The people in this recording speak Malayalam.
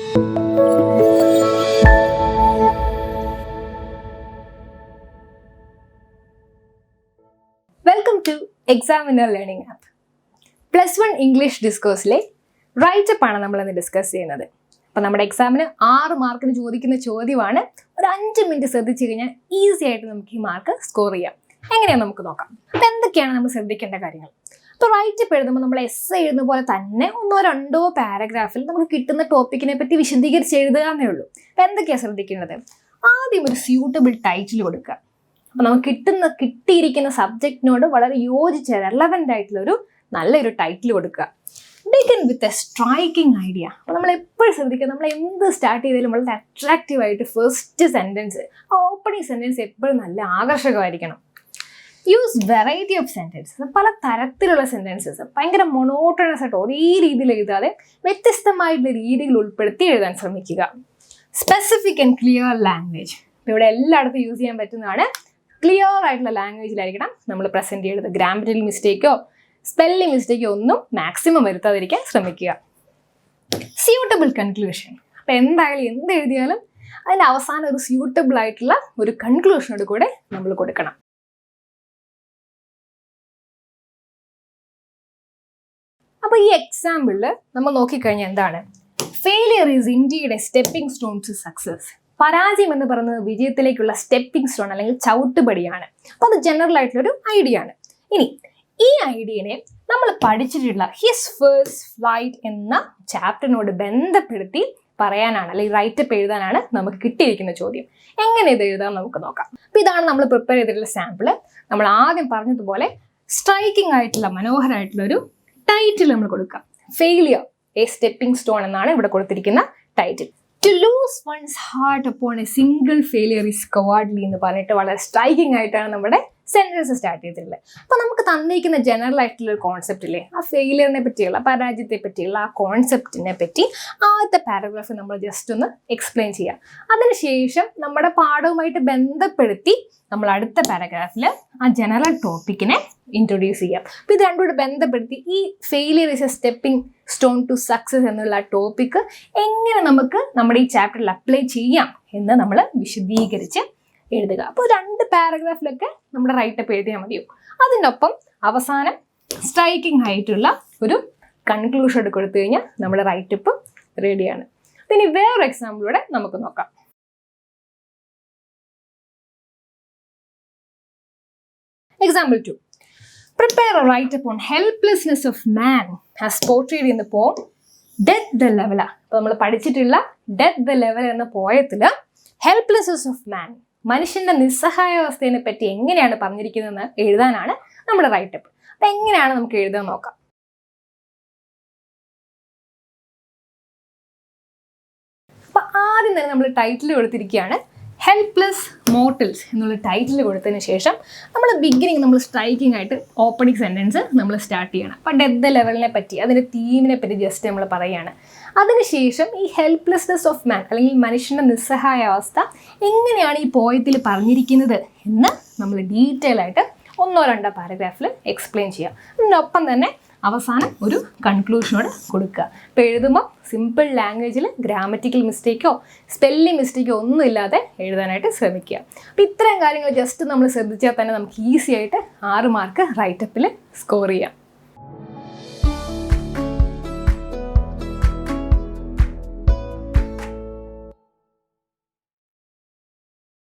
Welcome to Examiner Learning App. +1 English Discourse write-up ആണ് നമ്മളിന്ന് ഡിസ്കസ് ചെയ്യുന്നത്. അപ്പോൾ നമ്മുടെ എക്സാമിന് 6 മാർക്കിന് ചോദിക്കുന്ന ചോദ്യമാണ്. ഒരു 5 മിനിറ്റ് ശ്രദ്ധിച്ചു കഴിഞ്ഞാൽ ഈസി ആയിട്ട് നമുക്ക് ഈ മാർക്ക് സ്കോർ ചെയ്യാം. എങ്ങനെയാണ് നമുക്ക് നോക്കാം. അപ്പോൾ എന്തൊക്കെയാണ് നമ്മൾ ശ്രദ്ധിക്കേണ്ട കാര്യങ്ങൾ? അപ്പോൾ റൈറ്റപ്പ് എഴുതുമ്പോൾ നമ്മൾ എസ്സേ എഴുതുന്ന പോലെ തന്നെ 1-2 പാരഗ്രാഫിൽ നമുക്ക് കിട്ടുന്ന ടോപ്പിക്കിനെ പറ്റി വിശദീകരിച്ച് എഴുതുക എന്നേ ഉള്ളൂ. അപ്പോൾ എന്തൊക്കെയാണ് ശ്രദ്ധിക്കേണ്ടത്? ആദ്യം ഒരു സ്യൂട്ടബിൾ ടൈറ്റിൽ കൊടുക്കുക. അപ്പോൾ നമുക്ക് കിട്ടിയിരിക്കുന്ന സബ്ജക്റ്റിനോട് വളരെ യോജിച്ച റെലവൻ്റ് ആയിട്ടുള്ളൊരു നല്ലൊരു ടൈറ്റിൽ കൊടുക്കുക. Begin with a striking idea. അപ്പോൾ നമ്മൾ എപ്പോഴും ശ്രദ്ധിക്കുക, നമ്മൾ എന്ത് സ്റ്റാർട്ട് ചെയ്താലും വളരെ അട്രാക്റ്റീവായിട്ട് ഫസ്റ്റ് സെൻറ്റൻസ്, ആ ഓപ്പണിംഗ് സെൻറ്റൻസ് എപ്പോഴും നല്ല ആകർഷകമായിരിക്കണം. യൂസ് വെറൈറ്റി ഓഫ് സെൻറ്റൻസസ്, പല തരത്തിലുള്ള സെൻറ്റൻസസ്, ഭയങ്കര മൊണോട്ടണസ് ആയിട്ട് ഒരേ രീതിയിൽ എഴുതാതെ വ്യത്യസ്തമായിട്ടുള്ള രീതികൾ ഉൾപ്പെടുത്തി എഴുതാൻ ശ്രമിക്കുക. Specific and clear language. ഇവിടെ എല്ലായിടത്തും യൂസ് ചെയ്യാൻ പറ്റുന്നതാണ്. ക്ലിയർ ആയിട്ടുള്ള ലാംഗ്വേജിലായിരിക്കണം നമ്മൾ പ്രസൻറ്റ് ചെയ്യുന്നത്. ഗ്രാമറ്റിക്കൽ മിസ്റ്റേക്കോ സ്പെല്ലിംഗ് മിസ്റ്റേക്കോ ഒന്നും മാക്സിമം വരുത്താതിരിക്കാൻ ശ്രമിക്കുക. Suitable conclusion. അപ്പോൾ എന്തായാലും എന്ത് എഴുതിയാലും അതിൻ്റെ അവസാനം ഒരു സ്യൂട്ടബിൾ ആയിട്ടുള്ള ഒരു കൺക്ലൂഷനോട് കൂടെ നമ്മൾ കൊടുക്കണം. അപ്പോൾ ഈ എക്സാമ്പിളിൽ നമ്മൾ നോക്കിക്കഴിഞ്ഞാൽ എന്താണ്? Failure is indeed a stepping stone to success. പരാജയം എന്ന് പറയുന്നത് വിജയത്തിലേക്കുള്ള സ്റ്റെപ്പിംഗ് സ്റ്റോൺ അല്ലെങ്കിൽ ചവിട്ടുപടിയാണ്. അപ്പോൾ അത് ജനറൽ ആയിട്ടുള്ളൊരു ഐഡിയ ആണ്. ഇനി ഈ ഐഡിയനെ നമ്മൾ പഠിച്ചിട്ടുള്ള ഹിസ് ഫസ്റ്റ് ഫ്ലൈറ്റ് എന്ന ചാപ്റ്ററിനോട് ബന്ധപ്പെടുത്തി പറയാനാണ്, അല്ലെങ്കിൽ റൈറ്റപ്പ് എഴുതാനാണ് നമുക്ക് കിട്ടിയിരിക്കുന്ന ചോദ്യം. എങ്ങനെ ഇത് എഴുതാൻ നമുക്ക് നോക്കാം. അപ്പോൾ ഇതാണ് നമ്മൾ പ്രിപ്പയർ ചെയ്തിട്ടുള്ള സാമ്പിള്. നമ്മൾ ആദ്യം പറഞ്ഞതുപോലെ സ്ട്രൈക്കിംഗ് ആയിട്ടുള്ള മനോഹരമായിട്ടുള്ള ഒരു ടൈറ്റിൽ നമ്മൾ കൊടുക്കാം. ഫെയിലിയർ എ സ്റ്റെപ്പിംഗ് സ്റ്റോൺ എന്നാണ് ഇവിടെ കൊടുത്തിരിക്കുന്ന title. To lose one's heart upon a single failure is cowardly എന്ന് പറഞ്ഞിട്ട് വളരെ സ്ട്രൈക്കിംഗ് ആയിട്ടാണ് നമ്മുടെ സെൻറ്റൻസ് സ്റ്റാർട്ട് ചെയ്തിട്ടുള്ളത്. അപ്പോൾ നമുക്ക് തന്നിരിക്കുന്ന ജനറൽ ആയിട്ടുള്ള ഒരു കോൺസെപ്റ്റ് ഇല്ലേ, ആ ഫെയിലിയറിനെ പറ്റിയുള്ള, പരാജയത്തെ പറ്റിയുള്ള ആ കോൺസെപ്റ്റിനെ പറ്റി ആദ്യത്തെ പാരഗ്രാഫ് നമ്മൾ ജസ്റ്റ് ഒന്ന് എക്സ്പ്ലെയിൻ ചെയ്യാം. അതിനുശേഷം നമ്മുടെ പാഠവുമായിട്ട് ബന്ധപ്പെടുത്തി നമ്മൾ അടുത്ത പാരഗ്രാഫിൽ ആ ജനറൽ ടോപ്പിക്കിനെ ഇൻട്രൊഡ്യൂസ് ചെയ്യാം. അപ്പോൾ ഇത് രണ്ടുകൂടെ ബന്ധപ്പെടുത്തി ഈ failure is a stepping stone to success എന്നുള്ള ടോപ്പിക്ക് എങ്ങനെ നമുക്ക് നമ്മുടെ ഈ ചാപ്റ്ററിൽ അപ്ലൈ ചെയ്യാം എന്ന് നമ്മൾ വിശദീകരിച്ച് എഴുതുക. അപ്പോൾ 2 പാരഗ്രാഫിലൊക്കെ നമ്മുടെ റൈറ്റപ്പ് എഴുതിയാൽ മതിയോ. അതിനൊപ്പം അവസാനം സ്ട്രൈക്കിംഗ് ആയിട്ടുള്ള ഒരു കൺക്ലൂഷൻ കൊടുത്തു കഴിഞ്ഞാൽ നമ്മുടെ റൈറ്റപ്പ് റെഡിയാണ്. ഇനി വേറൊരു എക്സാമ്പിളൂടെ നമുക്ക് നോക്കാം. Example 2. Prepare a write-up on helplessness of man as portrayed in the poem Death the Leveler. അപ്പോൾ നമ്മൾ പഠിച്ചിട്ടുള്ള Death the Leveler എന്ന പോയത്തിൽ helplessness of man, മനുഷ്യന്റെ നിസ്സഹായാവസ്ഥയെ പറ്റി എങ്ങനെയാണ് പറഞ്ഞിരിക്കുന്നതെന്ന് എഴുതാനാണ് നമ്മുടെ റൈറ്റപ്പ്. അപ്പം എങ്ങനെയാണ് നമുക്ക് എഴുതാൻ നോക്കാം. അപ്പം ആദ്യം തന്നെ നമ്മൾ ടൈറ്റിൽ കൊടുത്തിരിക്കുകയാണ് ഹെൽപ്ലെസ് മോർട്ടൽസ് എന്നുള്ള ടൈറ്റിൽ കൊടുത്തതിന് ശേഷം നമ്മൾ ബിഗിനിങ് നമ്മൾ സ്ട്രൈക്കിംഗ് ആയിട്ട് ഓപ്പണിംഗ് സെൻറ്റൻസ് നമ്മൾ സ്റ്റാർട്ട് ചെയ്യണം. അപ്പം ഡെത്ത് ലെവലിനെ പറ്റി, അതിൻ്റെ തീമിനെ പറ്റി ജസ്റ്റ് നമ്മൾ പറയുകയാണ്. അതിനുശേഷം ഈ ഹെൽപ്ലെസ്നെസ് ഓഫ് മാൻ അല്ലെങ്കിൽ മനുഷ്യൻ്റെ നിസ്സഹായാവസ്ഥ എങ്ങനെയാണ് ഈ പോയത്തിൽ പറഞ്ഞിരിക്കുന്നത് എന്ന് നമ്മൾ ഡീറ്റെയിൽ ആയിട്ട് 1-2 പാരഗ്രാഫിൽ എക്സ്പ്ലെയിൻ ചെയ്യാം. അതിനൊപ്പം തന്നെ അവസാനം ഒരു കൺക്ലൂഷനോട് കൊടുക്കുക. ഇപ്പോൾ എഴുതുമ്പോൾ സിമ്പിൾ ലാംഗ്വേജിൽ ഗ്രാമറ്റിക്കൽ മിസ്റ്റേക്കോ സ്പെല്ലിംഗ് മിസ്റ്റേക്കോ ഒന്നും ഇല്ലാതെ എഴുതാനായിട്ട് ശ്രമിക്കുക. അപ്പോൾ ഇത്തരം കാര്യങ്ങൾ ജസ്റ്റ് നമ്മൾ ശ്രദ്ധിച്ചാൽ തന്നെ നമുക്ക് ഈസി ആയിട്ട് 6 മാർക്ക് റൈറ്റപ്പിൽ സ്കോർ ചെയ്യാം.